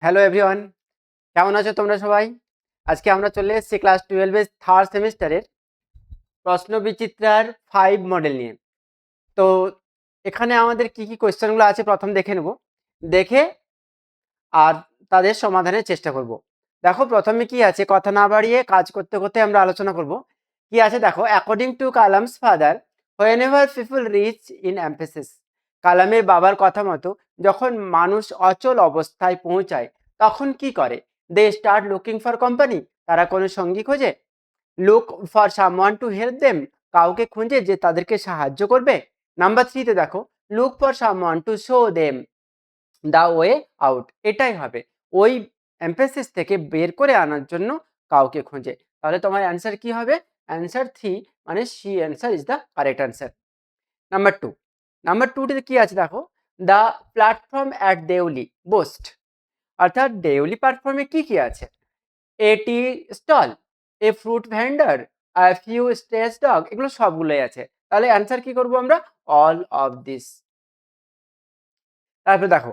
Hello everyone, কেমন আছো তোমরা সবাই? আজকে আমরা চলে এসেছি ক্লাস 12 এর থার্ড সেমিস্টারের প্রশ্ন বিচিত্রার 5 মডেল নিয়ে। তো এখানে আমাদের কি কি কোয়েশ্চেনগুলো আছে প্রথম দেখে নেব, দেখে আর তাদের সমাধানের চেষ্টা করব। দেখো প্রথমে কি আছে, কথা না বাড়িয়ে কাজ করতে করতে আমরা আলোচনা করব। কি আছে দেখো, according to Kalam's father, whenever people reach in emphasis, কালামের বাবার কথা মতো যখন মানুষ অচল অবস্থায় পৌঁছায় তখন কি করে? They start looking for company, তারা কোনো সঙ্গী খোঁজে। Look for someone to help them, কাউকে খুঁজে যে তাদেরকে সাহায্য করবে। নাম্বার 3 তে দেখো, look for someone to show them the way out, এটাই হবে ওই এমফেসিস থেকে বের করে আনার জন্য কাউকে খোঁজে। তাহলে তোমার অ্যান্সার কি হবে? অ্যান্সার 3, মানে C answer is the correct answer. Number 2 তে কি আছে দেখো, the platform at Deuli boast, অর্থাৎ দেউলি প্ল্যাটফর্মে কি কি আছে? A tea stall, a fruit vendor, a few stress dog, এগুলো সবগুলোই আছে। তাহলে অ্যান্সার কি করব আমরা? All of this. তারপরে দেখো,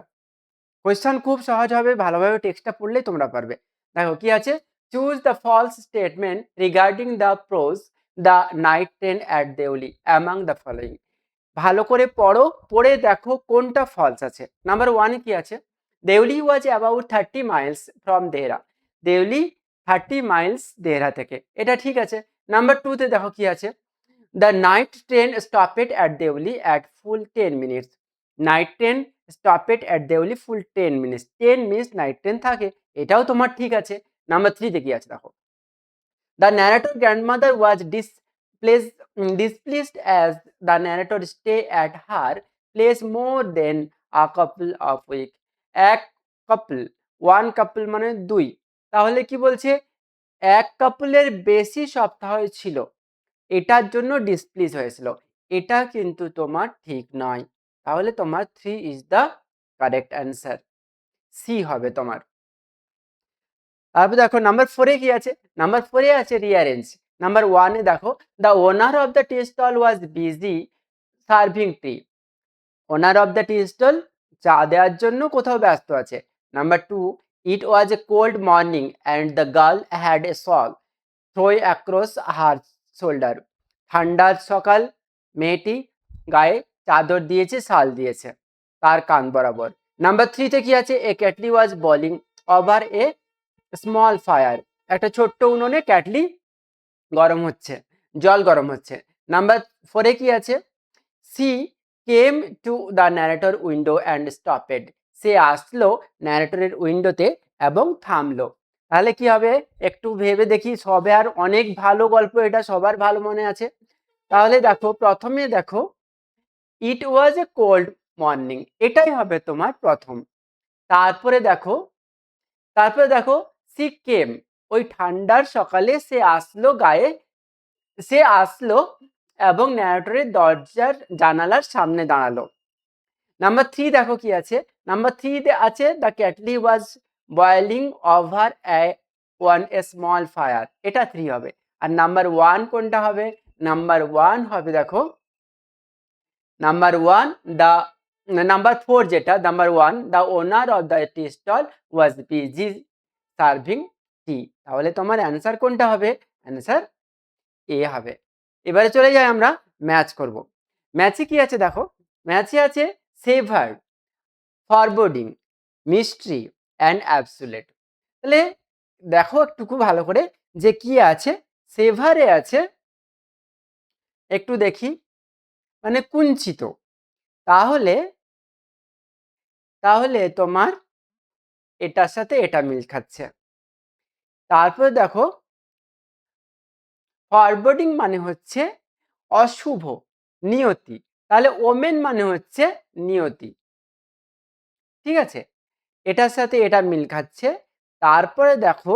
কোয়েশ্চন খুব সহজ হবে, ভালোভাবে টেক্সটটা পড়লেই তোমরা পারবে। দেখো কি আছে, choose the false statement regarding the prose the night train at Deoli among the following. ভালো করে পড়ো, পড়ে দেখো কোনটা ফলস আছে। নাম্বার 1 কি আছে, Deoli was about 30 miles from Dehra, Deoli 30 miles Dehra থেকে, এটা ঠিক আছে। নাম্বার 2 তে দেখো কি আছে, the night train stopped at Deoli at full 10 minutes, night train stopped at Deoli full 10 minutes, 10 minutes night train থাকে, এটাও তোমার ঠিক আছে। নাম্বার 3 তে কি আছে দেখো, the narrator grandmother was displeased as the narrator stay at her place more than a couple of week. এক couple, one couple মানে দুই, তাহলে কি বলছে? এক কাপলের বেশি সপ্তাহ ছিল, এটার জন্য ডিসপ্লিজ হয়েছিল, এটা কিন্তু তোমার ঠিক নয়। তাহলে তোমার 3 is the correct answer, C হবে তোমার। তারপর দেখো নাম্বার 4 কি আছে, নাম্বার 4 আছে রিঅ্যারেঞ্জ। নাম্বার 1 দেখো, the owner of the tea stall was busy serving tea, owner of the tea stall চা দেওয়ার জন্য কোথাও ব্যস্ত আছে। Number 2, it was a cold morning and the girl had a shawl throw across her shoulder, ঠান্ডার সকাল, মেয়েটি গায়ে চাদর দিয়েছে, শাল দিয়েছে তার কান বরাবর। নাম্বার 3 তে কি আছে, এ ক্যাটলি ওয়াজ bowling over a small fire, একটা ছোট্ট উনুনে ক্যাটলি গরম হচ্ছে, জল গরম হচ্ছে। নাম্বার 4 কি আছে, she came to the narrator window and stopped, সে আসলো ন্যারেটরের উইন্ডোতে এবং থামলো। তাহলে কি হবে একটু ভেবে দেখি, সবার অনেক ভালো গল্প, এটা সবার ভালো মনে আছে। তাহলে দেখো প্রথমে দেখো, it was a cold morning, এটাই হবে তোমার প্রথম। তারপরে দেখো সি কেম, ওই ঠান্ডার সকালে সে আসলো গায়ে, সে আসলো এবং ন্যারেটরের দরজার জানালার সামনে দাঁড়ালো। নাম্বার 3 দেখো কি আছে, নাম্বার 3 আছে the ক্যাটলি was boiling over one a small fire, এটা 3 হবে। আর নাম্বার 1 কোনটা হবে? নাম্বার 1 হবে দেখো, নাম্বার 1 দ্য নাম্বার 4 যেটা, number 1 the owner of the tea stall was busy serving tea, তাহলে তোমার অ্যান্সার কোনটা হবে? অ্যান্সার এ হবে। এবারে চলে যাই আমরা ম্যাচ করব। ম্যাচে কি আছে দেখো, ম্যাচে আছে সেভার, ফরবোর্ডিং, মিস্ট্রি অ্যান্ড অ্যাবসুলেট। তাহলে দেখো একটুকু ভালো করে যে কি আছে, সেভারে আছে, একটু দেখি, মানে কুঞ্চিত, তাহলে তাহলে তোমার এটার সাথে এটা মিল খাচ্ছে। তারপরে দেখো, ফরবোর্ডিং মানে হচ্ছে অশুভ, নিয়তি, তাহলে ওমেন মানে হচ্ছে নিয়তি, ঠিক আছে, এটার সাথে এটা মিল খাচ্ছে। তারপরে দেখো,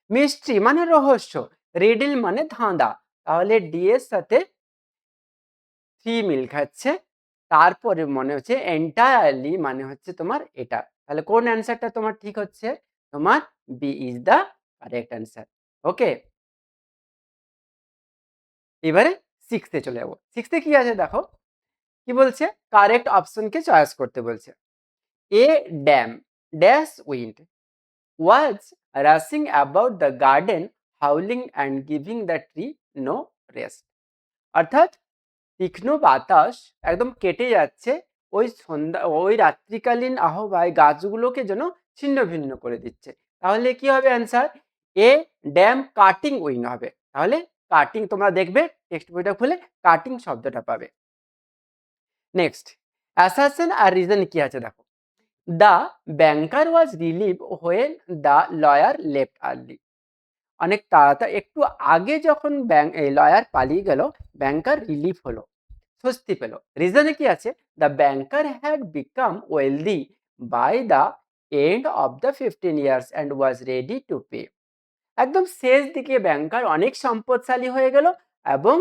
মিস্ট্রি মানে রহস্য, রিডল মানে ধাঁধা, তাহলে ডি এর সাথে 3 মিল খাচ্ছে। তারপরে মনে হচ্ছে এন্টায়ারলি মানে হচ্ছে তোমার এটা, তাহলে কোন অ্যান্সারটা তোমার ঠিক হচ্ছে? তোমার B is the correct answer. Okay, এবারে 6 চলে যাবো। 6 কি আছে দেখো, কি বলছে? কারেক্ট অপশনকে চয়েস করতে বলছে। A dam, dash wind was rushing about the garden howling and giving the tree no rest. অর্থাৎ তীক্ষ্ণ বাতাস একদম কেটে যাচ্ছে ওই রাত্রিকালীন আহ্বায় গাছগুলোকে যেন ছিন্ন ভিন্ন করে দিচ্ছে। তাহলে কি হবে অ্যান্সার? এ ড্যাম কাটিং উইন্ড হবে। তাহলে কাটিং তোমরা দেখবে টেক্সট বইটা খুলে কাটিং শব্দটা পাবে। নেক্সট অ্যাসারশন আর রিজন কি আছে দেখো। The banker was relieve when the lawyer left early. অনেক তাড়াতাড়ি একটু আগে যখন লয়ার পালিয়ে গেল, ব্যাংকার রিলিফ হলো, স্বস্তি পেল। রিজনে কি আছে? The banker had become wealthy by the end of the 15 years and was ready to pay. একদম শেষ দিকে ব্যাংকার অনেক সম্পদশালী হয়ে গেল এবং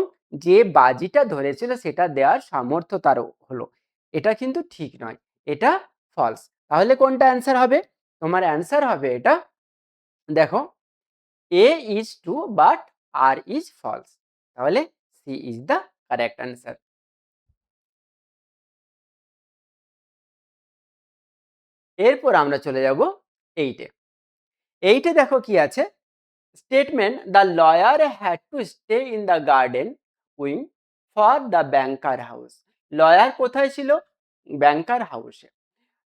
যে বাজিটা ধরেছিল সেটা দেওয়ার সামর্থ্য তার হলো। এটা কিন্তু ঠিক নয়, এটা ফলস। তাহলে কোনটা অ্যান্সার হবে? তোমার অ্যান্সার হবে এটা, দেখো, A is true but R is false. তাহলে C is the correct answer. এরপর আমরা চলে যাব 8-এ। 8-এ দেখো কি আছে, statement the lawyer had to stay in the garden wing for the banker house. Lawyer কোথায় ছিল? ব্যাংকার হাউসে।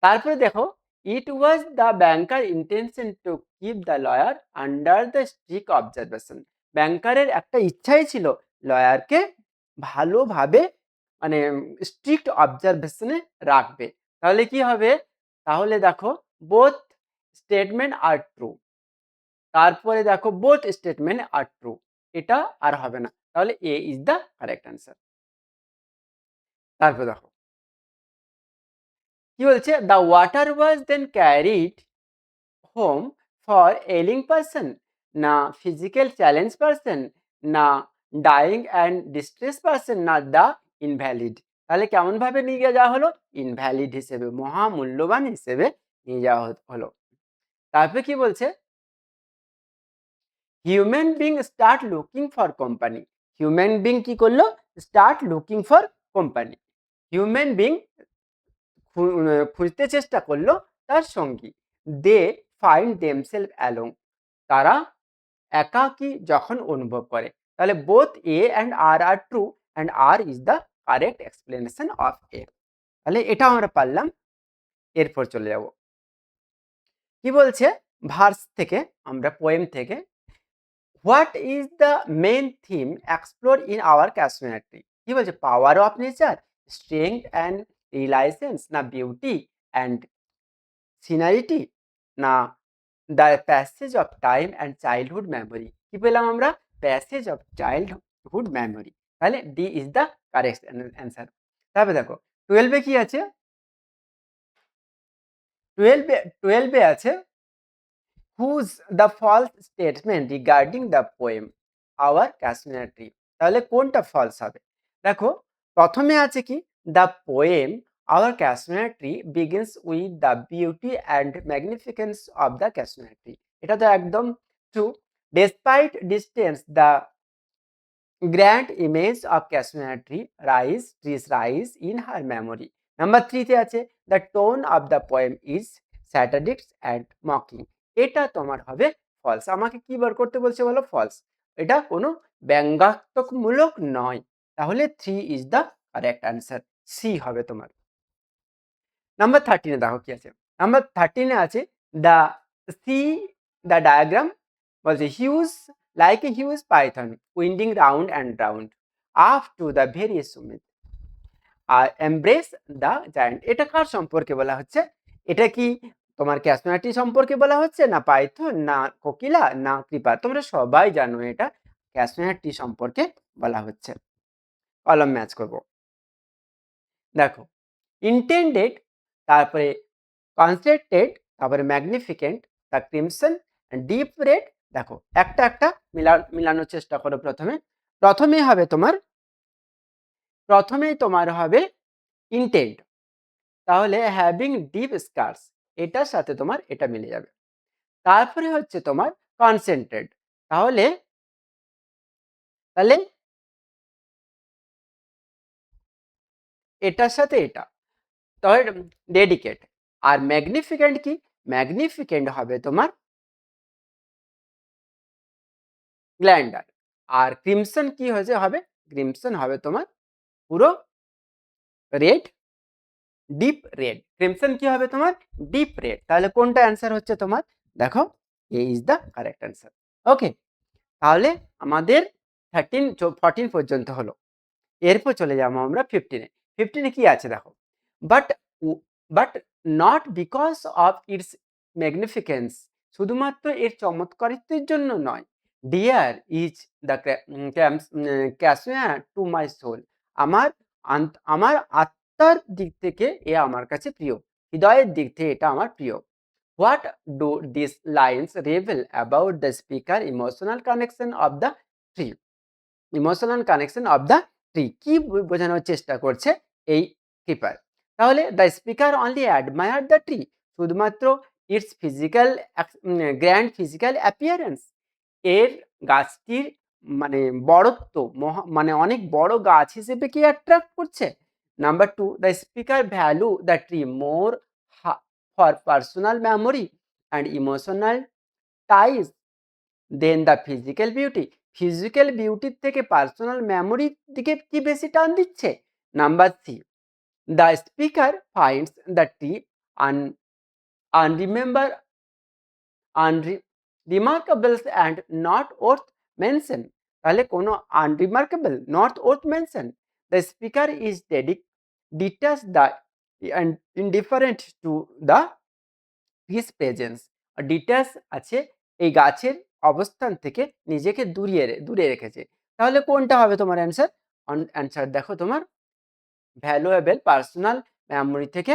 তারপরে দেখো, it was the banker intention to keep the lawyer under the strict observation. ব্যাংকারের একটা ইচ্ছাই ছিল লয়ারকে ভালোভাবে মানে স্ট্রিক্ট অবজারভেশনে রাখবে। তাহলে কি হবে? তাহলে দেখো বোথ স্টেটমেন্ট আর ট্রু। তারপরে দেখো বোথ স্টেটমেন্ট আর ট্রু, এটা আর হবে না। তাহলে A is the correct answer. তারপরে দেখো কি বলছে, the water was then carried home for ailing person, না ফিজিক্যাল চ্যালেঞ্জ পারসন, না ডাইং অ্যান্ড ডিস্ট্রেস পারসন, না দ্য ইনভ্যালিড। তাহলে কেমন ভাবে নিয়ে যাওয়া হলো? ইনভ্যালিড হিসেবে, মহামূল্যবান হিসেবে নিয়ে যাওয়া হলো। তারপরে কি বলছে, human being start looking for company. Human being কি করলো? Start looking for company. Human being খুঁজতে চেষ্টা করলো তার সঙ্গী। They find themselves along. তারা একাকী যখন অনুভব করে। তাহলে both A and R are true and R is the correct explanation of A. তাহলে এটা আমরা পারলাম। এরপর চলে যাব, কি বলছে, ভার্স থেকে, আমরা পোয়েম থেকে, what is the main theme explore in our casuarina. কি বলছে? Power of nature, strength and resilience, না বিউটি অ্যান্ড সিনারিটি, না the passage of time and childhood memory. কি পেলাম আমরা? Passage of childhood memory. তাহলে D is the correct answer. তারপরে দেখো 12-এ কি আছে? 12-এ আছে, who's the false statement regarding the poem our casuarina tree. তাহলে কোনটা ফলস হবে? দেখো প্রথমে আছে কি, the poem our casuarina tree begins with the beauty and magnificence of the casuarina tree. এটা তো একদম true. Despite distance the grand image of casuarina trees rise in her memory. Number 3-তে আছে, the tone of the poem is satirics and mocking. এটা তোমার হবে false. আমাকে কি বার করতে বলছে বলো? ফলস। এটা কোনো ব্যঙ্গাত্মকমূলক নয়। তাহলে 3 is the correct answer, C হবে তোমার। নাম্বার 13-এ দেখো কি আছে। নাম্বার 13-এ আছে, দ্য সি দ্য ডায়াগ্রাম বলছে, huge like a huge python winding round and round up to the very summit আর এমব্রেস দ্য জায়ান্ট। এটা কার সম্পর্কে বলা হচ্ছে? এটা কি তোমার ক্যাসমিনারটি সম্পর্কে বলা হচ্ছে, না পাইথন, না কোকিলা, না কৃপা? তোমরা সবাই জানো এটা ক্যাসমিনারটি সম্পর্কে বলা হচ্ছে। কলম ম্যাচ করব। দেখো ইন্টেন্ডেড, তারপরে কনসেন্ট্রেটেড, তারপরে ম্যাগনিফিকেন্ট, দ্য ক্রিমসন, ডিপ রেড। দেখো একটা একটা মিলানোর চেষ্টা করো। প্রথমেই হবে তোমার, প্রথমেই তোমার হবে ইন্টেন্ট। তাহলে হ্যাভিং ডিপ স্কার্স, এটার সাথে তোমার এটা মিলে যাবে। তারপরে হচ্ছে তোমার কনসেন্ট্রেট, তাহলে তাহলে এটার সাথে এটা, তাহলে ডেডিকেট। আর ম্যাগনিফিকেন্ট কি? ম্যাগনিফিকেন্ট হবে তোমার গ্ল্যান্ডার। আর ক্রিমসন কি হয়েছে হবে? ক্রিমসন হবে তোমার পুরো রেড, ডিপ রেড। ক্রিমসন কি হবে তোমার? Deep red. তাহলে কোনটা অ্যান্সার হচ্ছে তোমার? দেখো, A is the correct answer. ওকে, তাহলে আমাদের 14 পর্যন্ত হলো। এরপর চলে যাবো আমরা 15-এ। 15-এ কি আছে দেখো, but but not because of its magnificence, শুধুমাত্র এর চমৎকারিত্বের জন্য নয়। Dear is the casuarina to my soul, আমার আমার আত্মার দিক থেকে এ আমার কাছে প্রিয়, হৃদয়ের দিক থেকে এটা আমার প্রিয়। What do this lines reveal about the speaker emotional connection of the tree? Emotional connection of the tree কি বোঝানোর চেষ্টা করছে এই কিপার? তাহলে the speaker only admire the tree, শুধুমাত্র its physical grand physical appearance, এর গাছটির মানে বড়ত্ব, মানে অনেক বড় গাছ হিসেবে কি অ্যাট্রাক্ট করছে? Number two, the speaker value the tree more for personal memory and emotional ties than the physical beauty, physical বিউটির থেকে পার্সোনাল মেমোরির দিকে কি বেশি টান দিচ্ছে? Number three, the speaker finds the tree আন unremember unremarkable and not worth mention, তাহলে কোনো unremarkable not worth mention, the speaker is detach the indifferent to the his presence, detach আছে এই গাছের অবস্থান থেকে নিজেকে দূরে রেখেছে। তাহলে কোনটা হবে তোমার অ্যান্সার? অ্যান্সার দেখো তোমার ভ্যালুয়েবল পার্সোনাল মেমোরি থেকে,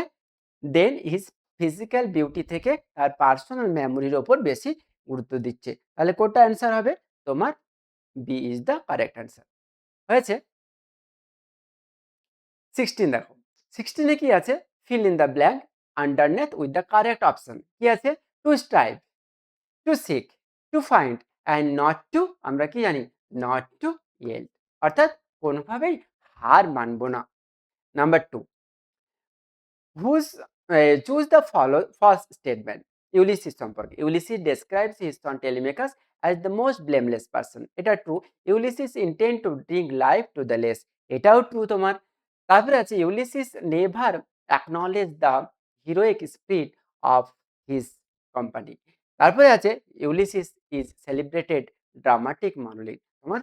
দেন হিজ ফিজিক্যাল বিউটি থেকে তার পার্সোনাল মেমোরির ওপর বেশি গুরুত্ব দিচ্ছে। তাহলে কোনটা অ্যান্সার হবে তোমার? B is the correct answer. হয়েছে? 16 দেখো, 16-এ কি আছে? Fill in the blank underneath with the correct option. কি আছে? To strive, to seek, to find and not to, আমরা কি জানি? নট টু ইয়েল্ড, অর্থাৎ কোনোভাবেই হার মানব না। Number two, whose choose the first statement. Ulysses সম্পর্কে, Ulysses describes his son Telemachus as the most blameless person. এটা true. Ulysses intend to bring life to the lees, এটাও ট্রু তোমার। তারপরে আছে Ulysses never acknowledge the heroic spirit of his company. তারপরে আছে Ulysses is celebrated dramatic monolith. তোমার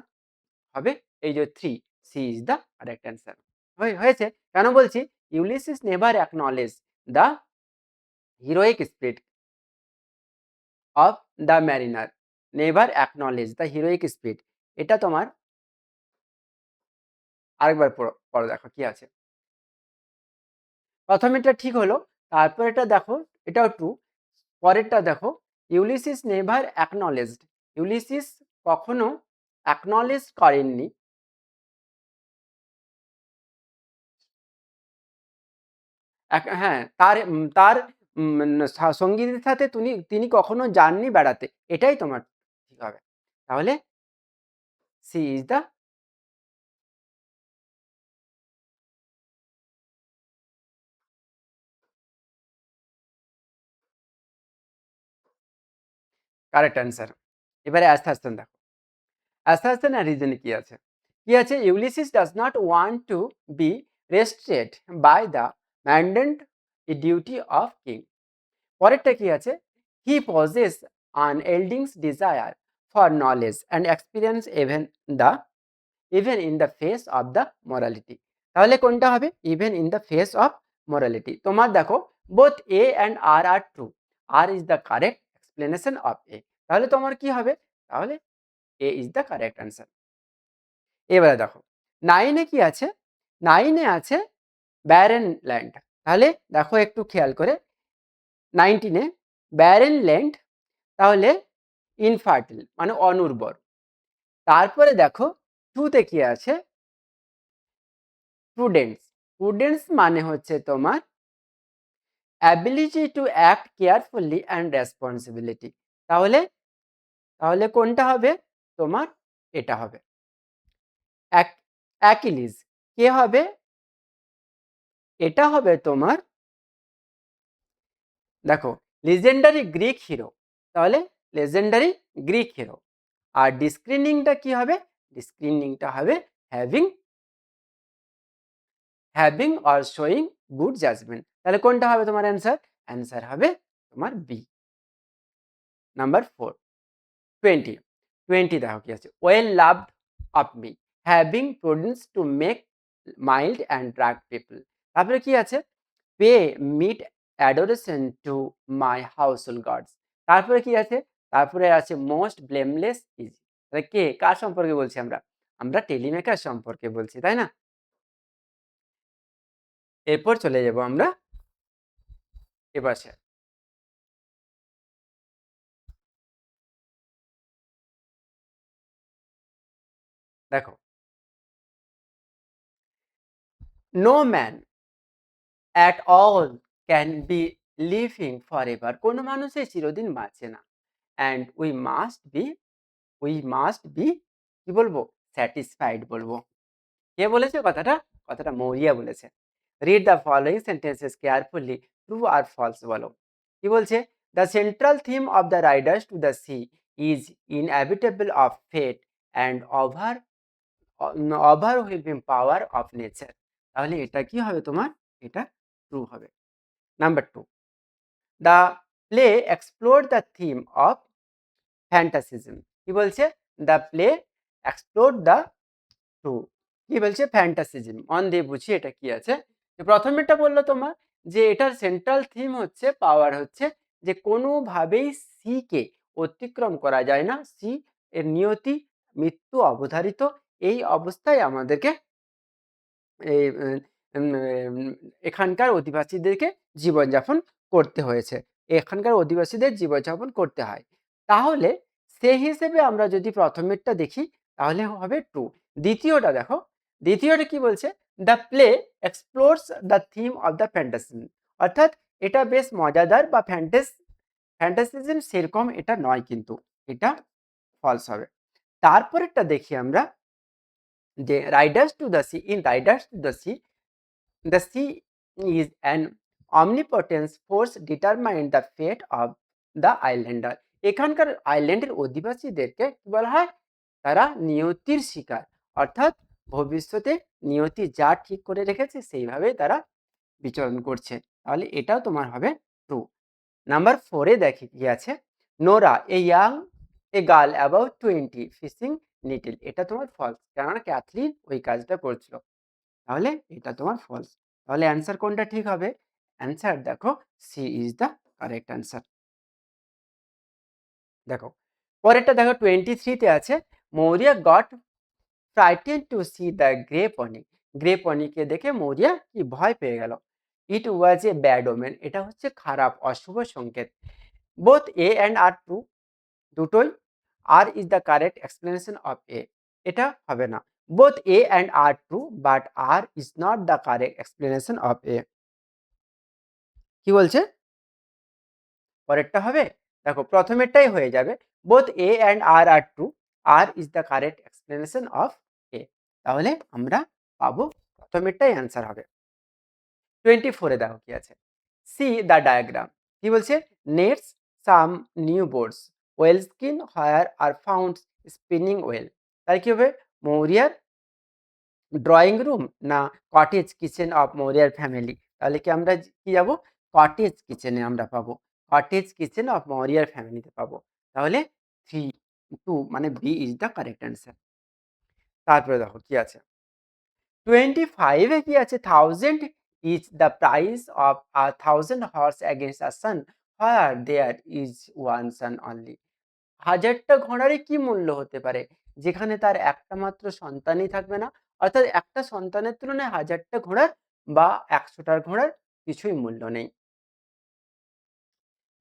হবে এই যে three, C is the correct answer. হয়েছে? কেন বলছি? Ulysses never acknowledge the heroic spirit of the mariner, never acknowledge the heroic spirit, এটা তোমার আরেকবার পড়ো দেখো কি আছে। প্রথম এটা ঠিক হলো, তারপর এটা দেখো, এটাও ট্রু। পরেরটা দেখো, ইউলিসিস নেভার অ্যাকনলেজড, ইউলিসিস কখনো অ্যাকনলেজ করেননি, হ্যাঁ, তার সঙ্গীদের সাথে তিনি কখনো যাননি বেড়াতে, এটাই তোমার ঠিক হবে। তাহলে C is the correct answer. এবারে অ্যাসারশন দেখো, অ্যাসারশন আর রিজনে কি আছে? কি আছে? Ulysses does not want to B রেস্ট্রেড by the mandate duty of king. পরেরটা কি আছে? হি pauses An এল্ডিংস desire for knowledge and experience even in the face of the morality. তাহলে কোনটা হবে? Even in the face of morality. তোমার দেখো, both A and R true, R is the correct explanation of A. তাহলে তোমার কি হবে? তাহলে A is the correct answer. এবারে দেখো, 9-এ কি আছে? 9-এ আছে ব্যারেন ল্যান্ড। তাহলে দেখো একটু খেয়াল করে, 19-এ ব্যারেন ল্যান্ড, তাহলে ইনফার্টিল মানে অনুর্বর। তারপরে দেখো 2-তে কি আছে? প্রুডেন্স। প্রুডেন্স মানে হচ্ছে তোমার ability to act carefully and responsibility. তাহলে তাহলে কোনটা হবে তোমার? এটা হবে অ্যাকিলিস। কে হবে? এটা হবে তোমার, দেখো লিজেন্ডারি গ্রিক হিরো, তাহলে লেজেন্ডারি গ্রিক হিরো। আর ডিসক্রিনিংটা কি হবে? ডিসক্রিনিংটা হবে having having or showing good judgement. তাহলে কোনটা হবে তোমার অ্যান্সার? অ্যান্সার হবে তোমার বি। নাম্বার 4, 20। 20 দেখো কি আছে, well loved of me, having prudence to make mild and ড্রাগ পিপল। তারপরে কি আছে? Pay meet adoration to my household gods. তারপরে কি আছে? তারপরে আছে মোস্ট ব্লেমলেস ইজি। তাহলে কে, কার সম্পর্কে বলছি আমরা? আমরা টেলিমেকার সম্পর্কে বলছি, তাই না? এরপর চলে যাব আমরা এপাশে। দেখো, no man at all can be living for ever. কোনো মানুষই চিরদিন বাঁচে না। অ্যান্ড উই মাস্ট বি কি বলবো? স্যাটিসফাইড বলবো। কে বলেছে কথাটা? কথাটা মৌরিয়া বলেছে। Read the following sentences carefully, true আর ফলস বলো। কি বলছে? The central theme of the riders to the sea is inevitable of fate and overwhelming power of nature. তাহলে এটা কি হবে তোমার? এটা ট্রু হবে। Number 2, the play explore the theme of fantasism. কি বলছে? The play explore the true, কি বলছে? ফ্যান্টাসিজম। মন দিয়ে বুঝি এটা কি আছে। যে প্রথমেরটা বললো তোমার যে এটার সেন্ট্রাল থিম হচ্ছে, পাওয়ার হচ্ছে যে কোনোভাবেই সি কে অতিক্রম করা যায় না। সি এর নিয়তি মৃত্যু অবধারিত। এই অবস্থায় আমাদেরকে এই এখানকার অধিবাসীদেরকে জীবনযাপন করতে হয়েছে, এখানকার অধিবাসীদের জীবনযাপন করতে হয়। তাহলে সেই হিসেবে আমরা যদি প্রথমেরটা দেখি তাহলে হবে ট্রু। দ্বিতীয়টা দেখো, দ্বিতীয়টা কি বলছে? The play explores the theme of the fantasism. অর্থাৎ এটা বেশ মজাদার বা ফ্যান্টাসিজম সেরকম এটা নয়, কিন্তু এটা ফলস হবে। তারপরেরটা দেখি আমরা যে Riders to the C, in Riders to the C, the sea is an omnipotent force determine the fate of the islander. এখানকার আইল্যান্ডের অধিবাসীদেরকে কি বলা হয়? তারা নিয়তির শিকার, অর্থাৎ ভবিষ্যতে নিয়তি যা ঠিক করে রেখেছে সেইভাবে তারা বিচরণ করছে। তাহলে এটাও তোমার হবে ট্রু। নাম্বার 4-এ দেখি কি আছে, Nora a girl about 20 fishing নিটেল। এটা তোমার ফলস, কেননা ক্যাথলিন ওই কাজটা করছিল। তাহলে এটা তোমার ফলস। তাহলে অ্যান্সার কোনটা ঠিক হবে? অ্যান্সার দেখো, C is the correct answer. দেখো পরেরটা দেখো, 23-তে আছে, Maurya got frightened to see the grey pony. Grey পনিকে দেখে মৌরিয়া কি ভয় পেয়ে গেল। It was a bad omen. এটা হচ্ছে খারাপ, অশুভ সংকেত। Both A and R true, দুটোই। R is the correct explanation of A. এটা হবে না। Both A and R true but R is not the correct explanation of এ। কি বলছে? পরেরটা হবে? দেখো প্রথমেরটাই হয়ে যাবে, both A and R are true, R is the correct explanation of A. তাহলে আমরা পাবো প্রথমেরটাই অ্যান্সার হবে। 24-এ দেখো কি আছে, সি দ্য ডায়াগ্রাম। কি বলছে? নেটস some new boards well skin where are found spinning well. তাই কি হবে? মৌরিয়ার ড্রয়িং রুম না কটেজ কিচেন অফ মৌরিয়ার ফ্যামিলি? তাহলে কি আমরা কি যাবো? কটেজ কিচেনে আমরা পাবো, কটেজ কিচেন অফ মৌরিয়ার ফ্যামিলিতে পাবো। তাহলে 3, 2 মানে B is the correct answer. তারপরে দেখো কি আছে, 25-এ কি আছে, 1000 is the price of a 1000 horse against a son where there is one son only. 1000টা ঘোড়ারই কি মূল্য হতে পারে যেখানে তার একটা মাত্র সন্তানই থাকবে না? অর্থাৎ একটা সন্তানের তুলনায় 1000টা ঘোড়ার বা 100টা ঘোড়ার কিছুই মূল্য নেই।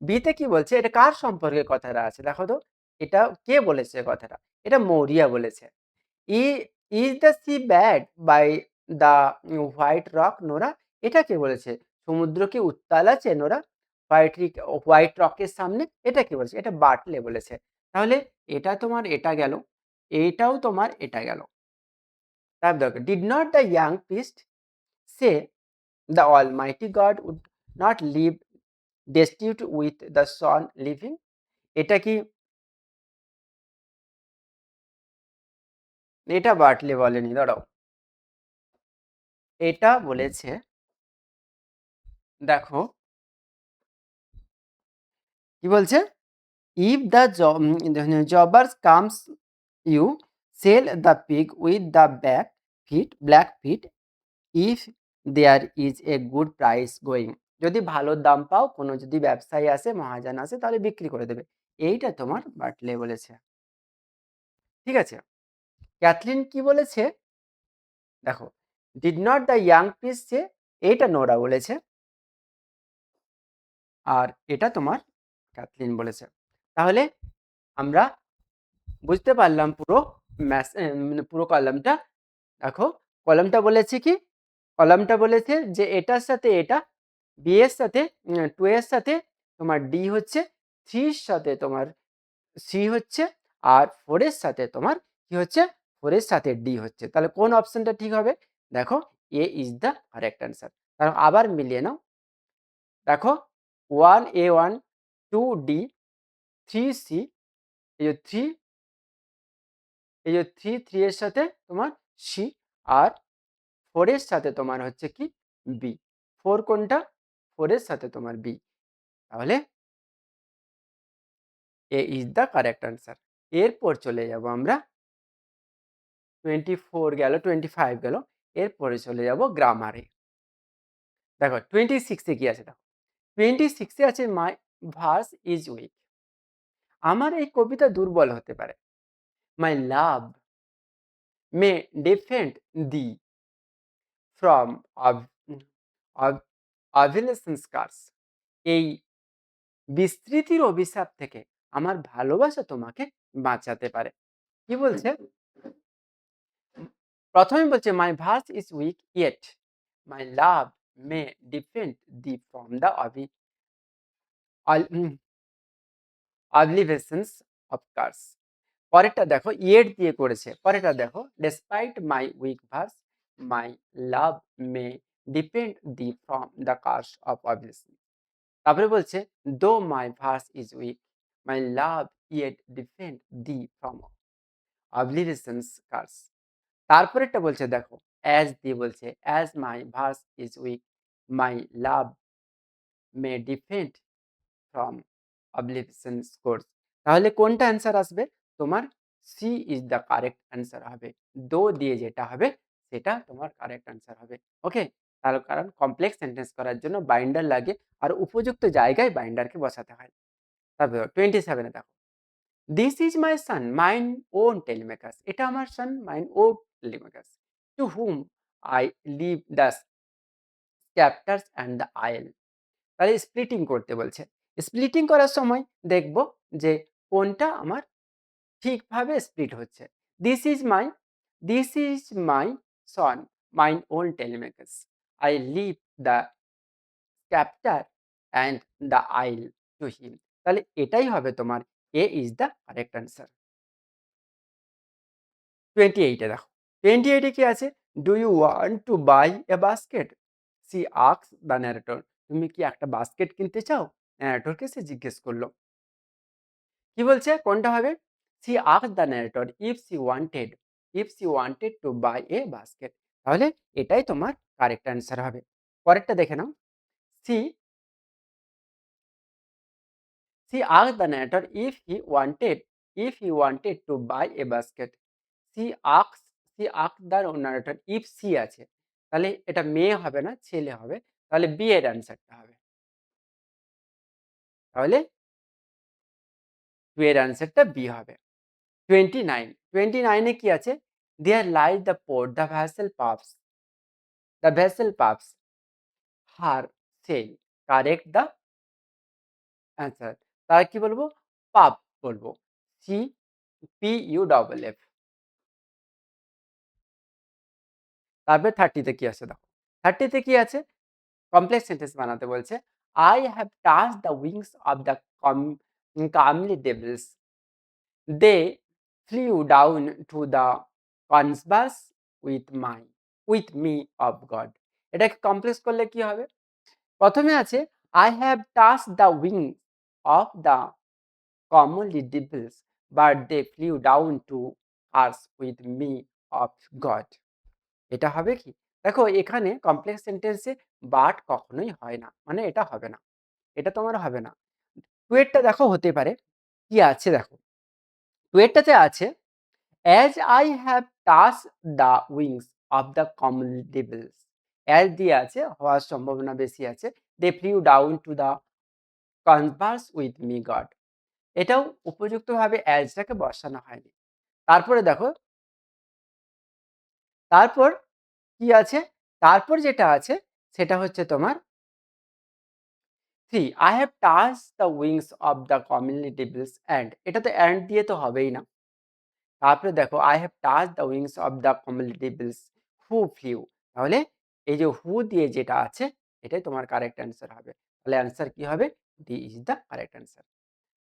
বিতে কি বলছে? এটা কার সম্পর্কে কথাটা আছে দেখো তো। এটা কে বলেছে কথাটা? এটা মৌরিয়া বলেছে। ই is the sea bad by the white rock Nora. এটা কে বলেছে? সমুদ্র কি উত্তাল আছে নোরা হোয়াইট রকের সামনে? এটা কে বলেছে? এটা বাটলে বলেছে। তাহলে এটা তোমার এটা গেল, এইটাও তোমার এটা গেল। তার দরকার, did not the young priest say the almighty God would not leave destitute with the sun living, এটা কি, এটা বার্টলে বলেনি, দাঁড়াও, এটা বলেছে, দেখো কি বলছে, if the jobbers comes, you sell the pig with the black feet if there is a good price going, যদি ভালো দাম পাও, কোনো যদি ব্যবসায়ী আসে, মহাজন আসে, তাহলে বিক্রি করে দেবে। এইটা তোমার বার্টলে বলেছে। ঠিক আছে, ক্যাথলিন কি বলেছে, দেখো, did not the young priest say, এইটা নোরা বলেছে, আর এটা তোমার ক্যাথলিন বলেছে। তাহলে আমরা বুঝতে পারলাম পুরো মানে পুরো কলামটা। দেখো কলামটা বলেছে কি, কলামটা বলেছে যে এটার সাথে এটা, বি এর সাথে 2 এর সাথে তোমার ডি হচ্ছে, 3 এর সাথে তোমার সি হচ্ছে, আর 4 এর সাথে তোমার কি হচ্ছে, 4 এর সাথে ডি হচ্ছে। তাহলে কোন অপশনটা ঠিক হবে, দেখো A is the correct answer. কারণ আবার মিলিয়ে নাও, দেখো 1A1 2D 3C, এই যে 3, এই যে 3 এর সাথে তোমার সি, আর 4 এর সাথে তোমার হচ্ছে কি বি। 4 কোনটা, 4 এর সাথে তোমার বি। তাহলে A is the correct answer. এরপর চলে যাব আমরা, 24 গেল, 25 গেল, এরপরে চলে যাব গ্রামারে। দেখো 26 এ কি আছে, দেখো 26 এ আছে মাই ভার্স ইজ উইক, আমার এই কবিতা দুর্বল হতে পারে। মাই love may defend thee from অভিলেশন স্কার্স, এই বিস্তৃতির অভিশাপ থেকে আমার ভালোবাসা তোমাকে বাঁচাতে পারে। কি বলছে, প্রথমে বলছে my verse is weak yet my love may defend thee from the oblivions of curse. পরেরটা দেখো ইয়েট দিয়ে করেছে, পরেরটা দেখো despite my weak verse my love may depend thee from the curse of oblivion. তারপরে বলছে though my verse is weak my love yet defend thee from oblivion's curse. তারপরেরটা বলছে দেখো অ্যাজ দিয়ে বলছে as my verse is weak my love may defend from oblivion course. তাহলে কোনটা answer আসবে, তোমার C is the correct answer হবে। দো দিয়ে যেটা হবে সেটা তোমার কারেক্ট অ্যান্সার হবে। ওকে, তাহলে কারণ কমপ্লেক্স সেন্টেন্স করার জন্য বাইন্ডার লাগে, আর উপযুক্ত জায়গায় বাইন্ডারকে বসাতে হয়। তারপর 27 দেখো this is my son mine own Telemachus, এটা আমার সান মাইন ও Telemachus to whom I leave the sceptres and the isle. তাহলে স্প্লিটিং করতে বলছে, স্প্লিটিং করার সময় দেখব যে কোনটা আমার ঠিকভাবে স্প্লিট হচ্ছে। This is my, this is my son mine own Telemachus I leave the sceptre and the isle to him. তাহলে এটাই হবে তোমার A is the correct answer. 28 দেখো 28 কি আছে, do you want to buy a basket she asks the narrator, তুমি কি একটা বাস্কেট কিনতে চাও, ন্যারেটরকে সে জিজ্ঞেস করলো। কি বলছে কোনটা হবে, she asks the narrator if she wanted to buy a basket. তাহলে এটাই তোমার কারেক্ট অ্যান্সার হবে। পরেরটা দেখে নাও, she she asks the narrator if he wanted to buy a basket. She asks she asks the narrator if she আছে, তাহলে এটা মেয়ে হবে না, ছেলে হবে, তাহলে বি এর অ্যান্সারটা হবে। তাহলে 2 এর অ্যান্সারটা বি হবে। 29 এ কি আছে, there lies the port the vessel puffs her sail correct the answer. তাহলে কি বলবো, পাপ বলবো, see P U double F. তারপরে 30 তে কি আছে দেখো, 30 তে কি আছে, কমপ্লেক্স সেন্টেন্স বানাতে বলছে। I have touch the wings of the comely devils they flew down to the converse with me of God. এটাকে কমপ্লেক্স করলে কি হবে, প্রথমে আছে I have touched the wings of the commonly devils, but they flew down to earth with me of God. এটা হবে কি? দেখো এখানে কমপ্লেক্স সেন্টেন্সে বাট কখনোই হয় না। মানে এটা হবে না। এটা তোমার হবে না। ডুয়েটটা দেখো হতে পারে। কি আছে দেখো। ডুয়েটটাতে আছে as I have touched the wings of the common devils. As দিয়ে আছে, হওয়ার সম্ভাবনা বেশি আছে। They flew down to the converse with me God. এটাও উপযুক্তভাবে অ্যাজটাকে বসানো হয়নি। তারপরে দেখো, তারপর কি আছে? তারপর যেটা আছে সেটা হচ্ছে তোমার 3 I have touched the wings of the commonly devils and এটাতে and দিয়ে তো হবেই না। তারপরে দেখো I have touched the wings of the commonly devils who flew। তাহলে এই যে who দিয়ে যেটা আছে এটাই তোমার কারেক্ট অ্যান্সার হবে। তাহলে অ্যান্সার কি হবে? D is the correct answer.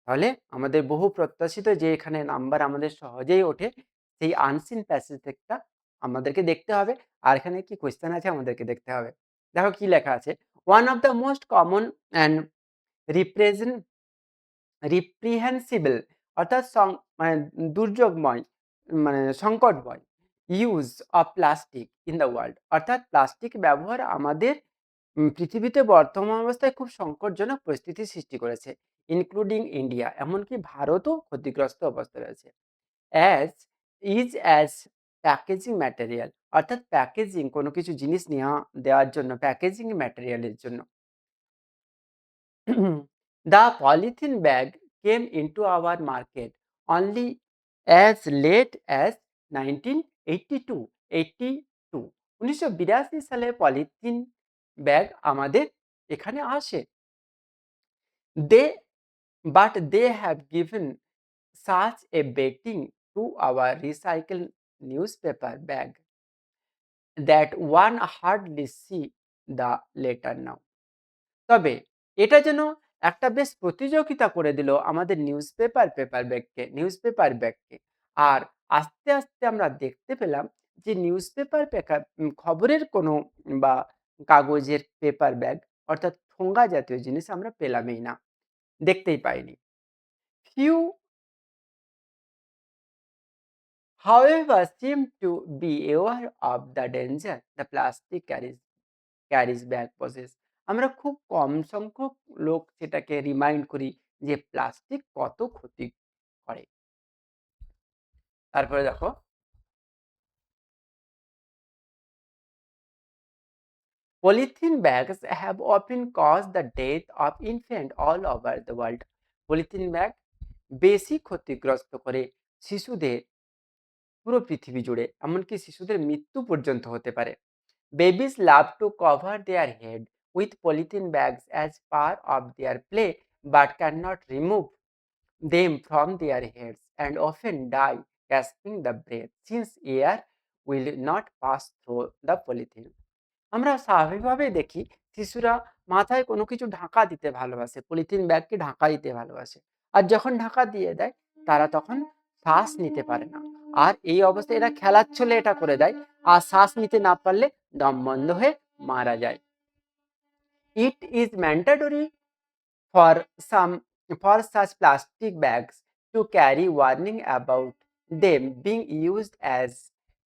তাহলে আমাদের বহু প্রত্যাশিত যে এখানে নাম্বার আমাদের সহজেই ওঠে, সেই আনসিন প্যাসেজটা আমাদেরকে দেখতে হবে। আর এখানে কি কোয়েশ্চেন আছে আমাদেরকে দেখতে হবে। দেখো কি লেখা আছে, one of the most common and represent reprehensible অর্থাৎ মানে দুর্যোগময়, মানে সংকটময় use of plastic in the world, অর্থাৎ প্লাস্টিক ব্যবহার আমাদের পৃথিবীতে বর্তমান অবস্থায় খুব সংকটজনক পরিস্থিতি সৃষ্টি করেছে, ইনক্লুডিং ইন্ডিয়া, এমনকি ভারতও ক্ষতিগ্রস্ত অবস্থায় রয়েছে। As is as packaging material, অর্থাৎ প্যাকেজিং কোনো কিছু জিনিস নেওয়া দেওয়ার জন্য প্যাকেজিং ম্যাটেরিয়ালের জন্য। The polythene bag came into our market only as late as 1982 82 1982 সালে পলিথিন ব্যাগ আমাদের এখানে আসে। They but they have given such a betting to our recycled newspaper bag that one hardly see the letter now. তবে এটা যেন একটা বেশ প্রতিযোগিতা করে দিল আমাদের নিউজ পেপার ব্যাগকে। আর আস্তে আস্তে আমরা দেখতে পেলাম যে খবরের কোনো বা কাগজের পেপার ব্যাগ অর্থাৎ ঠোঙ্গা জাতীয় জিনিস আমরা পেলামই না, দেখতেই পাইনি। Few however seem to be aware of the danger the plastic carries back poses। আমরা খুব কম সংখ্যক লোক সেটাকে রিমাইন্ড করি যে প্লাস্টিক কত ক্ষতি করে। তারপরে দেখো, polythene bags have often caused the death of infant all over the world। Polythene bag বেশি ক্ষতিগ্রস্ত করে শিশুদের পুরো পৃথিবী জুড়ে, এমনকি শিশুদের মৃত্যু পর্যন্ত হতে পারে। Babies love to cover their head with polythene bags as part of their play but cannot remove them from their heads and often die gasping the breath since air will not pass through the polythene। আমরা স্বাভাবিকভাবেই দেখি শিশুরা মাথায় কোনো কিছু ঢাকা দিতে ভালোবাসে, polythene ব্যাগকে Dhaka দিতে ভালোবাসে। আর যখন ঢাকা দিয়ে দেয় তারা তখন শ্বাস নিতে পারে না। আর এই অবস্থায় এরা খেলার ছলে এটা করে দেয়, আর শ্বাস নিতে না পারলে দম বন্ধ হয়ে মারা যায়। It is mandatory for some for such plastic bags to carry warning about them being used as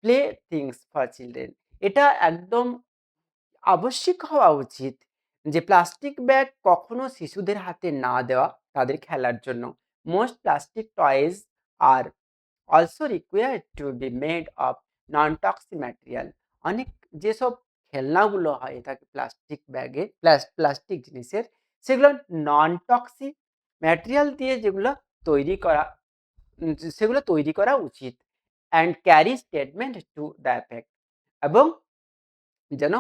playthings for children। এটা একদম আবশ্যিক হওয়া উচিত যে প্লাস্টিক ব্যাগ কখনো শিশুদের হাতে না দেওয়া তাদের খেলার জন্য। Most plastic toys are also required to be made of non toxic material. অনেক যেসব খেলনাগুলো হয় থাকে প্লাস্টিক ব্যাগে প্লাস্টিক জিনিসের, সেগুলো নন টক্সিক ম্যাটেরিয়াল দিয়ে যেগুলো তৈরি করা সেগুলো তৈরি করা উচিত। And carry statement to the effect, এবং যেন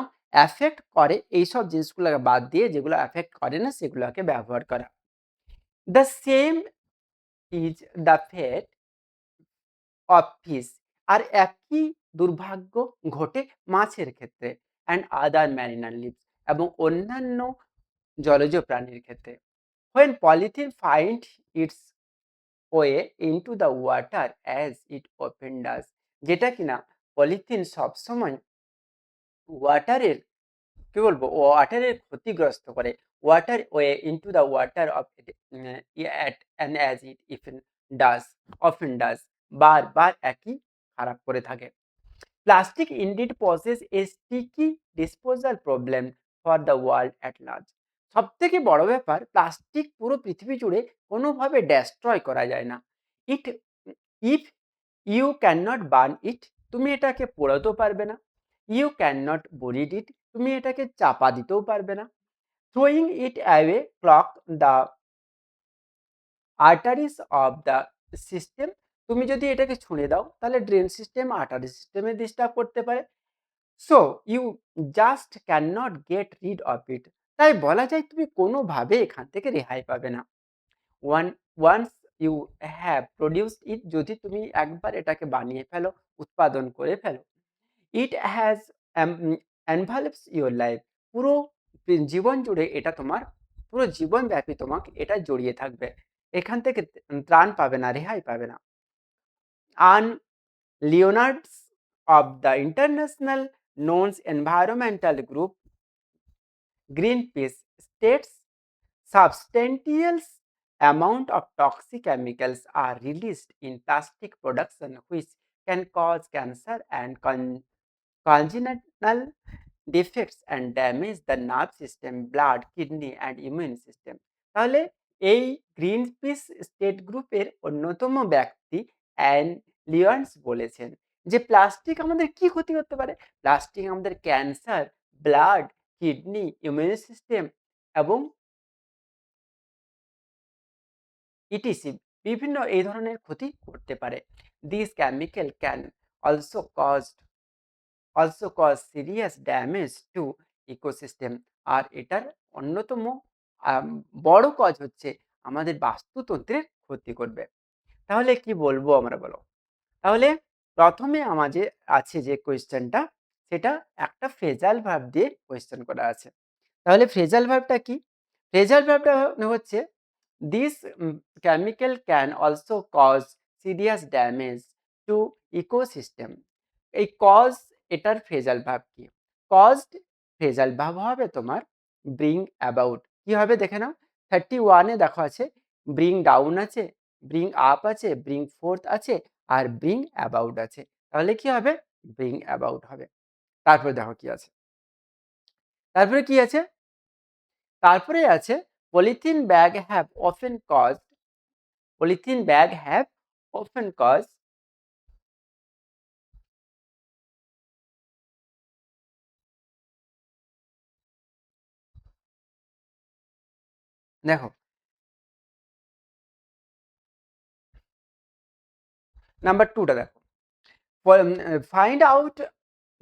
এফেক্ট করে এইসব জিনিসগুলোকে বাদ দিয়ে যেগুলো এফেক্ট করে না সেগুলোকে ব্যবহার করা। The same is the fate of fish. আর একই দুর্ভাগ্য ঘটে মাছের ক্ষেত্রে, অ্যান্ড আদার ম্যারিনার লিভস, এবং অন্যান্য জলজ প্রাণীর ক্ষেত্রে। When polythene find its way into the water as it open does, যেটা কিনা পলিথিন সবসময় ওয়াটারের কি বলবো ওয়াটারের ক্ষতিগ্রস্ত করে, water way into the water of at and as it often does বারবার একই খারাপ করে থাকে। Plastic indeed poses a sticky disposal problem for the world at large. সবথেকে বড় ব্যাপার, প্লাস্টিক পুরো পৃথিবী জুড়ে কোনোভাবে ডেস্ট্রয় করা যায় না। It if you can not burn it, তুমি এটাকে পোড়াতেও পারবে না। You can not buried it, তুমি এটাকে চাপা দিতেও পারবে না। Throwing it away clog the arteries of the system, তুমি যদি এটাকে ছুঁড়ে দাও তাহলে ড্রেন সিস্টেম আর্টারি সিস্টেমে ডিস্টার্ব করতে পারে। So you just can not get rid of it, তাই বলা যায় তুমি কোনোভাবে এখান থেকে রেহাই পাবে না। ওয়ান্স ইউ হ্যাভ প্রডিউসড ইট, যদি তুমি একবার এটাকে বানিয়ে ফেলো, উৎপাদন করে ফেলো, ইট হ্যাজ এনভেলপস ইউর লাইফ, পুরো জীবন জুড়ে এটা তোমার পুরো জীবনব্যাপী তোমাকে এটা জড়িয়ে থাকবে, এখান থেকে ত্রাণ পাবে না, রেহাই পাবে না। আন Leonard's of the international known environmental group Greenpeace states substantial amount of toxic chemicals are released in plastic production which can cause cancer and congenital defects and damage the nerve system, blood, kidney and immune system. তাহলে এই green piece state গ্রুপের অন্যতম ব্যক্তি an Lyons বলেছেন যে plastic আমাদের কি ক্ষতি করতে পারে। প্লাস্টিক আমাদের cancer, blood, kidney, immune system এবং ইটিসি বিভিন্ন এই ধরনের ক্ষতি করতে পারে। This chemical can also cause serious damage to ecosystem, আর এটার অন্যতম বড় কাজ হচ্ছে আমাদের বাস্তুতন্ত্রের ক্ষতি করবে। তাহলে কি বলবো আমরা, বলো। তাহলে প্রথমে আমাদের আছে যে কোয়েশ্চেনটা, সেটা একটা ফ্রেজাল ভার্ব দিয়ে কোয়েশ্চেন করা আছে। তাহলে ফ্রেজাল ভার্বটা কি? ফ্রেজাল ভার্বটা হচ্ছে this chemical can also cause serious damage to ecosystem. এই কজ এটার ফ্রেজাল ভার্ব কি? কজড ফ্রেজাল ভার্ব হবে তোমার ব্রিং অ্যাবাউট। কি হবে দেখে নাও, 31-এ দেখো আছে ব্রিং ডাউন আছে, ব্রিং আপ আছে, ব্রিং ফোর্থ আছে আর ব্রিং অ্যাবাউট আছে। তাহলে কি হবে? ব্রিং অ্যাবাউট হবে। তারপরে দেখো কি আছে, তারপরে কি আছে, তারপরে আছে polythene bag have often cause, polythene bag have often cause দেখো নাম্বার 2টা দেখো, find out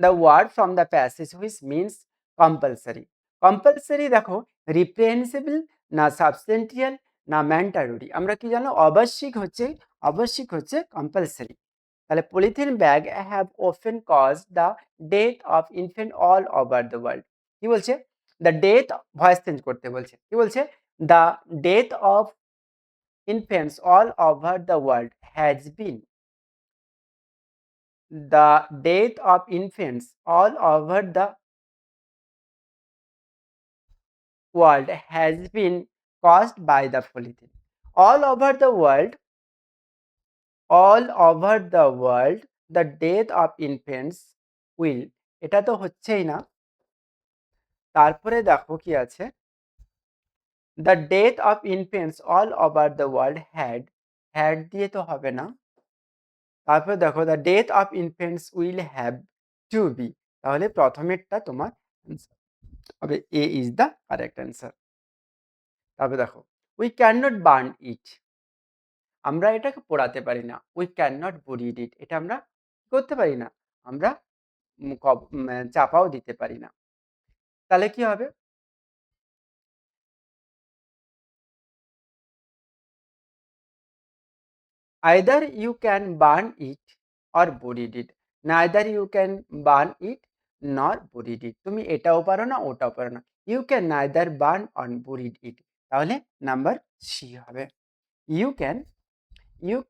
the word from the passage which means compulsory. compulsory দেখো reprehensible না substantial না mandatory, আমরা কি জানো আবশ্যিক হচ্ছে compulsory। তাহলে polythene bag have often caused the death of infant all over the world, কি বলছে? the death, ভয়েস চেঞ্জ করতে বলছে, কি বলছে? the death of infants all over the world has been, the death of infants all over the world has been caused by the polythene. All over the world, the death of infants will, এটা তো হচ্ছেই না। তারপরে দেখো কি আছে, the death of infants all over the world had দিয়ে তো হবে না। তারপরে দেখো the death of infants will have to be, তাহলে প্রথমেরটা তোমার answer হবে A is the correct answer। তারপরে দেখো we cannot burn it, আমরা এটাকে পোড়াতে পারি না। we cannot bury it, এটা আমরা করতে পারি না, আমরা চাপাও দিতে পারি না। তাহলে কি হবে? either you can burn it or bury it, neither you can burn it nor bury it, তুমি এটাও পারো না ওটাও পারো না, you can neither burn or bury it, তাহলে নাম্বার সি হবে। you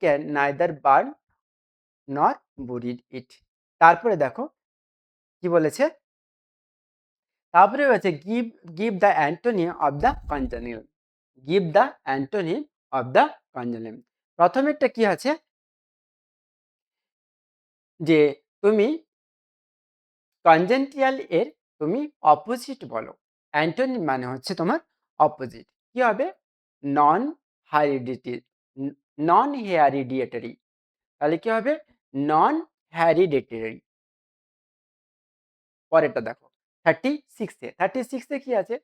can neither burn nor bury it। তারপরে দেখো কি বলেছে, তারপরে হচ্ছে give give the antonym of the কনজনিম। Give the antonym of the কনজনিম। প্রথমেরটা কি আছে যে তুমি কনজেনটিয়াল এর তুমি অপোজিট বলো। অ্যান্টোনিম মানে হচ্ছে তোমার অপোজিট। কি হবে? নন হেরিডিটি নন হেরিডিয়েটারি। তাহলে কি হবে? নন হেরিডিটারি। পরেরটা দেখো 36 এ কি আছে?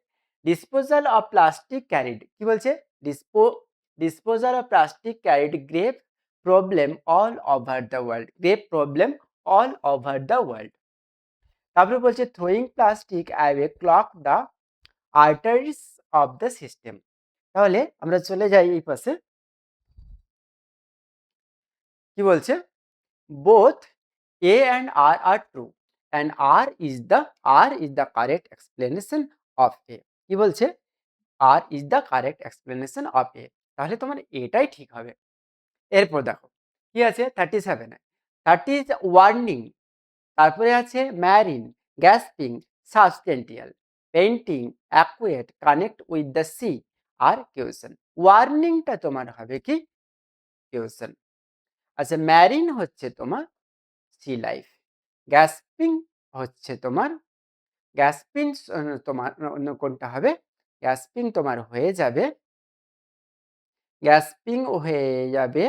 Disposal of plastic carried. কি বলছে? Disposal of plastic carried grave problem all over the world. Grave problem all over the world. তারপরে বলছে throwing plastic away clog the arteries of the system. তাহলে আমরা চলে যাই এই পাশে। কি বলছে? Both A and R are true and R is the correct explanation of A. কি বলছে? R is the correct explanation of A. তাহলে তোমার এটাই ঠিক হবে। এরপর দেখো কি আছে 37 এ। 30 is warning, তারপরে আছে marine, gasping, substantial, painting, acute, connect with the sea আর কিউশন। ওয়ার্নিংটা তোমার হবে কি? কিউশন। আচ্ছা, ম্যারিন হচ্ছে তোমার সি লাইফ। গ্যাসপিং হচ্ছে তোমার গ্যাসপিং তোমার অন্য কোনটা হবে? গ্যাসপিং তোমার হয়ে যাবে, গ্যাসপিং হয়ে যাবে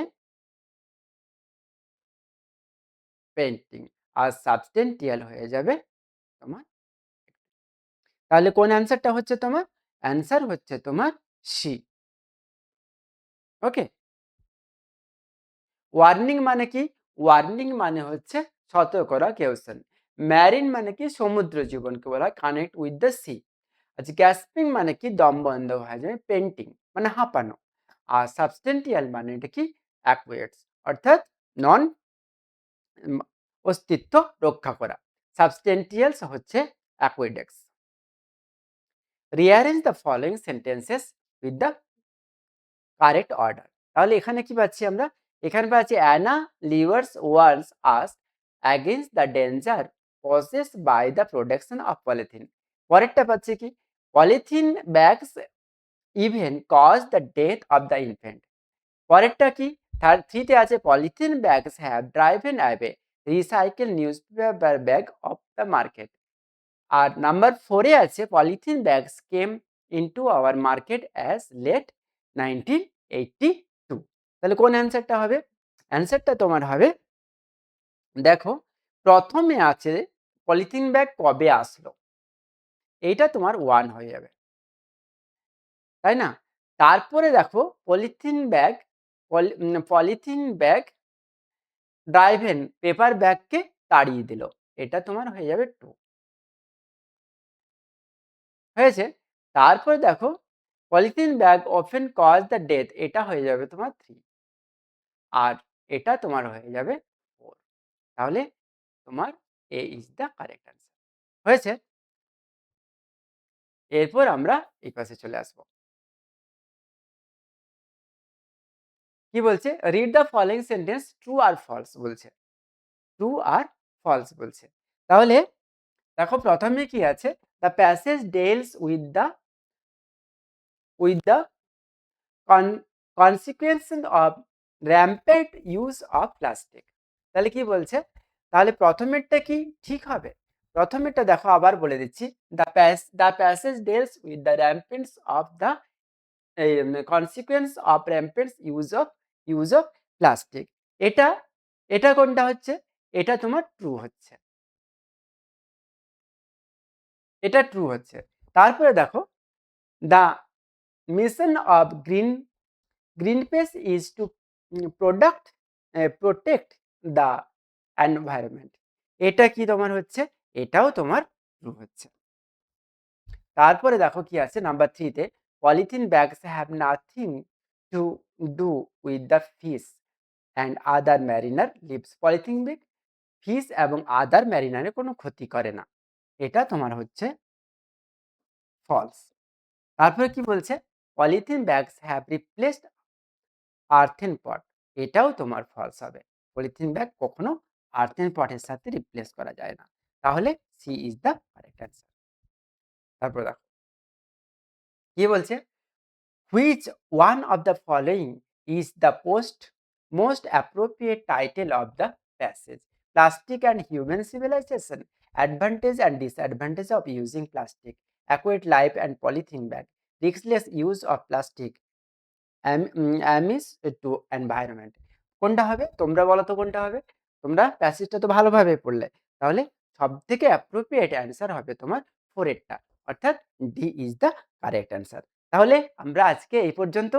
পেইন্টিং, আর সাবস্টেন্টিয়াল হয়ে যাবে তোমার। তাহলে কোন অ্যান্সারটা হচ্ছে তোমার? অ্যান্সার হচ্ছে তোমার সি। ওকে। ওয়ার্নিং মানে কি? ওয়ার্নিং মানে হচ্ছে সতর্করা, কেউশন। ম্যারিন মানে কি? সমুদ্র জীবনকে বলা হয় কানেক্ট উইথ দ্য সি। আচ্ছা, গ্যাসপিং মানে কি? দম বন্ধ হয়ে যাবে, পেন্টিং মানে হাঁপানো। আর সাবস্টেন্টিয়াল মানে এটা কি? অ্যাকুয়েটস, অর্থাৎ নন অস্তিত্ব রক্ষা করা। সাবস্টেন্টিয়ালস হচ্ছে অ্যাকুয়েডেক্স। Rearrange the following sentences with the correct order. তাহলে এখানে কি পাচ্ছি আমরা? এখানে পাচ্ছি অ্যানা lovers warns us against the danger posed by the production of polythene. পরেরটা পাচ্ছি কি? Polythene bags even cause the death of the infant. পরেরটা কি? 3তে আছে polythene bags have driven away recycle newspaper bag of the market. আর number 4-এ আছে polythene bags came into our market as late 1982। তাহলে কোন অ্যান্সারটা হবে? অ্যান্সারটা তোমার হবে, দেখো প্রথমে আছে পলিথিন ব্যাগ কবে আসলো, এইটা তোমার 1 হয়ে যাবে, তাই না? তারপরে দেখো পলিথিন ব্যাগ ড্রাইভেন পেপার ব্যাগকে তাড়িয়ে দিল, এটা তোমার হয়ে যাবে 2। হয়েছে? তারপরে দেখো polythene bag often cause the death, এটা হয়ে যাবে তোমার 3। আর এটা তোমার হয়ে যাবে 4। তাহলে তোমার A is the correct answer. হয়েছে? এরপর আমরা এই পাশে চলে আসবো। কি বলছে? Read the following sentence true আর ফলস বলছে। ট্রু আর ফলস বলছে। তাহলে দেখো প্রথমে কি আছে? The passage deals with the consequences of rampant use of plastic। তাহলে কি বলছে? তাহলে প্রথমেরটা কি ঠিক হবে? প্রথমেরটা দেখো আবার বলে দিচ্ছি, the passage deals with the rampant of the consequence of rampant use of plastic। এটা এটা কোনটা হচ্ছে? এটা তোমার ট্রু হচ্ছে, এটা ট্রু হচ্ছে। তারপরে দেখো the mission of Greenpeace is to protect the environment। এটা কি তোমার হচ্ছে? এটাও তোমার ট্রু হচ্ছে। তারপরে দেখো কি আছে নাম্বার 3-তে, polythene bags have nothing to do with the fish and other mariner lives. Polythene bag fish এবং আদার ম্যারিনারের কোনো ক্ষতি করে না, এটা তোমার হচ্ছে ফলস। তারপরে কি বলছে? Polythene bags have replaced earthen pot, এটাও তোমার ফলস হবে। পলিথিন ব্যাগ কখনো আর্থেন পটের সাথে রিপ্লেস করা যায় না। তাহলে C is the correct answer. তারপর দেখো কি বলছে, which one of the following is the most appropriate title of the passage? Plastic and human civilization, advantage and disadvantage of using plastic, aquatic life and polythene bag, riskless use of plastic, amiss to environment. কোনটা হবে? তোমরা বলো তো কোনটা হবে? তোমরা প্যাসেজটা তো ভালোভাবে পড়লে। তাহলে সবথেকে অ্যাপ্রোপ্রিয়েট অ্যান্সার হবে তোমার 4 এরটা। অর্থাৎ D is the correct answer. তাহলে আমরা আজকে এই পর্যন্ত।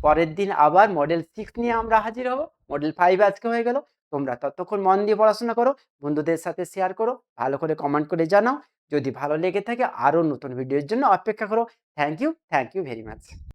পরের দিন আবার মডেল 6 নিয়ে আমরা হাজির হব। মডেল 5 আজকে হয়ে গেল। তোমরা ততক্ষণ মন দিয়ে পড়াশোনা করো, বন্ধুদের সাথে শেয়ার করো, ভালো করে কমেন্ট করে জানাও। যদি ভালো লেগে থাকে আরও নতুন ভিডিওর জন্য অপেক্ষা করো। Thank you very much.